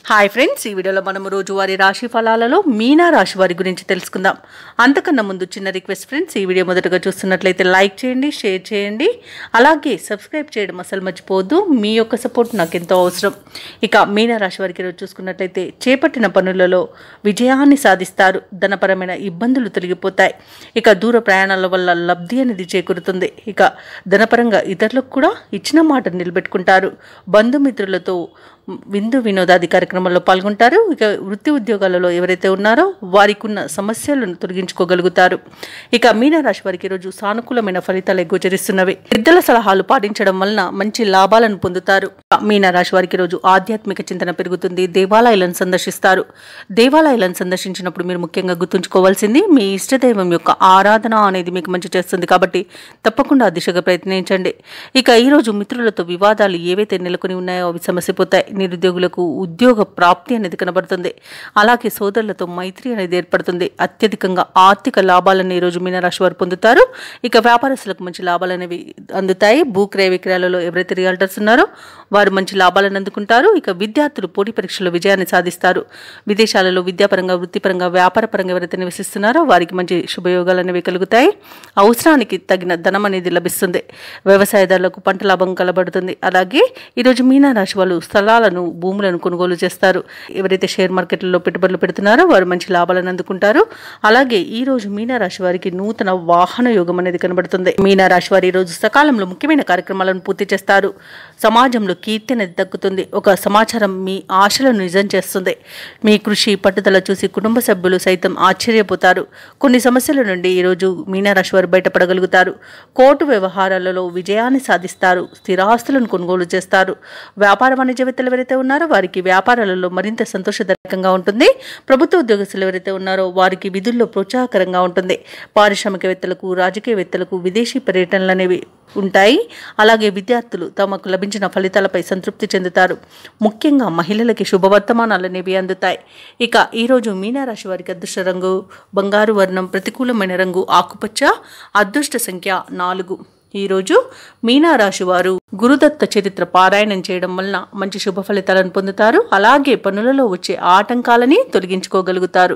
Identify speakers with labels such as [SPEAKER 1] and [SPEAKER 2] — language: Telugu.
[SPEAKER 1] హాయ్ ఫ్రెండ్స్, ఈ వీడియోలో మనం రోజువారీ రాశి ఫలాలలో మీనా రాశి వారి గురించి తెలుసుకుందాం. అంతకన్నా ముందు చిన్న రిక్వెస్ట్ ఫ్రెండ్స్, ఈ వీడియో మొదటగా చూస్తున్నట్లయితే లైక్ చేయండి, షేర్ చేయండి, అలాగే సబ్స్క్రైబ్ చేయడం అసలు మర్చిపోవద్దు. మీ యొక్క సపోర్ట్ నాకు ఎంతో అవసరం. ఇక మీనా రాశి వారికి ఈరోజు చూసుకున్నట్లయితే చేపట్టిన పనులలో విజయాన్ని సాధిస్తారు. ధనపరమైన ఇబ్బందులు తొలగిపోతాయి. ఇక దూర ప్రయాణాల వల్ల లబ్ధి అనేది చేకూరుతుంది. ఇక ధనపరంగా ఇతరులకు కూడా ఇచ్చిన మాట నిలబెట్టుకుంటారు. బంధుమిత్రులతో విందు వినోదాది కార్యక్రమాల్లో పాల్గొంటారు. ఇక వృత్తి ఉద్యోగాలలో ఎవరైతే ఉన్నారో వారికి ఉన్న సమస్యలను తొలగించుకోగలుగుతారు. ఇక మీనరాశి వారికి ఈరోజు సానుకూలమైన ఫలితాలు గోచరిస్తున్నవి. పెద్దల సలహాలు పాటించడం వలన మంచి లాభాలను పొందుతారు. మీనరాశి వారికి ఈరోజు ఆధ్యాత్మిక చింతన పెరుగుతుంది. దేవాలయాలను సందర్శిస్తారు. దేవాలయాలను సందర్శించినప్పుడు మీరు ముఖ్యంగా గుర్తుంచుకోవాల్సింది మీ ఇష్టదైవం యొక్క ఆరాధన అనేది మీకు మంచి చేస్తుంది. కాబట్టి తప్పకుండా ఆ దిశగా ప్రయత్నించండి. ఇక ఈరోజు మిత్రులతో వివాదాలు ఏవైతే నెలకొని ఉన్నాయో అవి సమస్యపోతాయి. నిరుద్యోగులకు ఉద్యోగ ప్రాప్తి అనేది కనబడుతుంది. అలాగే సోదరులతో మైత్రి అనేది ఏర్పడుతుంది. అత్యధికంగా ఆర్థిక లాభాలను ఈరోజు మీనరాశి వారు పొందుతారు. ఇక వ్యాపారస్తులకు మంచి లాభాలు అనేవి అందుతాయి. భూక్రయ విక్రయాలలో ఎవరైతే రియల్టర్స్ ఉన్నారో వారు మంచి లాభాలను అందుకుంటారు. ఇక విద్యార్థులు పోటీ పరీక్షల్లో విజయాన్ని సాధిస్తారు. విదేశాలలో విద్యాపరంగా, వృత్తిపరంగా, వ్యాపారపరంగా ఎవరైతే నివసిస్తున్నారో వారికి మంచి శుభయోగాలు అనేవి కలుగుతాయి. అవసరానికి తగిన ధనం అనేది లభిస్తుంది. వ్యవసాయదారులకు పంట లాభం కలబడుతుంది. అలాగే ఈరోజు మీనరాశి వాళ్ళు స్థలాలను, భూములను కొనుగోలు చేస్తారు. ఎవరైతే షేర్ మార్కెట్లలో పెట్టుబడులు పెడుతున్నారో వారు మంచి లాభాలను అందుకుంటారు. అలాగే ఈ రోజు మీనరాశి వారికి నూతన వాహన యోగం అనేది కనబడుతుంది. మీనరాశి వారి ఈ రోజు సకాలంలో ముఖ్యమైన కార్యక్రమాలను పూర్తి చేస్తారు. సమాజంలో కీర్తి అనేది దక్కుతుంది. ఒక సమాచారం మీ ఆశలను నిజం చేస్తుంది. మీ కృషి, పట్టుదల చూసి కుటుంబ సభ్యులు సైతం ఆశ్చర్యపోతారు. కొన్ని సమస్యల నుండి ఈరోజు మీనరాశి వారు బయటపడగలుగుతారు. కోర్టు వ్యవహారాలలో విజయాన్ని సాధిస్తారు. స్థిరాస్తులను కొనుగోలు చేస్తారు. వ్యాపార వాణిజ్యవేత్తలు ఎవరైతే ఉన్నారో వారికి వ్యాపారాలలో మరింత సంతోషదాయకంగా ఉంటుంది. ప్రభుత్వ ఉద్యోగస్తులు ఎవరైతే ఉన్నారో వారికి విధుల్లో ప్రోత్సాహకరంగా ఉంటుంది. పారిశ్రామికవేత్తలకు, రాజకీయవేత్తలకు విదేశీ పర్యటనలు అనేవి ఉంటాయి. అలాగే విద్యార్థులు తమకు లభించిన ఫలితాలపై సంతృప్తి చెందుతారు. ముఖ్యంగా మహిళలకి శుభవర్తమానాలు అనేవి అందుతాయి. ఇక ఈరోజు మీనరాశి వారికి అదృష్ట రంగు బంగారు వర్ణం, ప్రతికూలమైన రంగు ఆకుపచ్చ, అదృష్ట సంఖ్య 4. ఈరోజు మీనరాశి వారు గురుదత్త చరిత్ర పారాయణం చేయడం వలన మంచి శుభ ఫలితాలను పొందుతారు. అలాగే పనులలో వచ్చే ఆటంకాలని తొలగించుకోగలుగుతారు.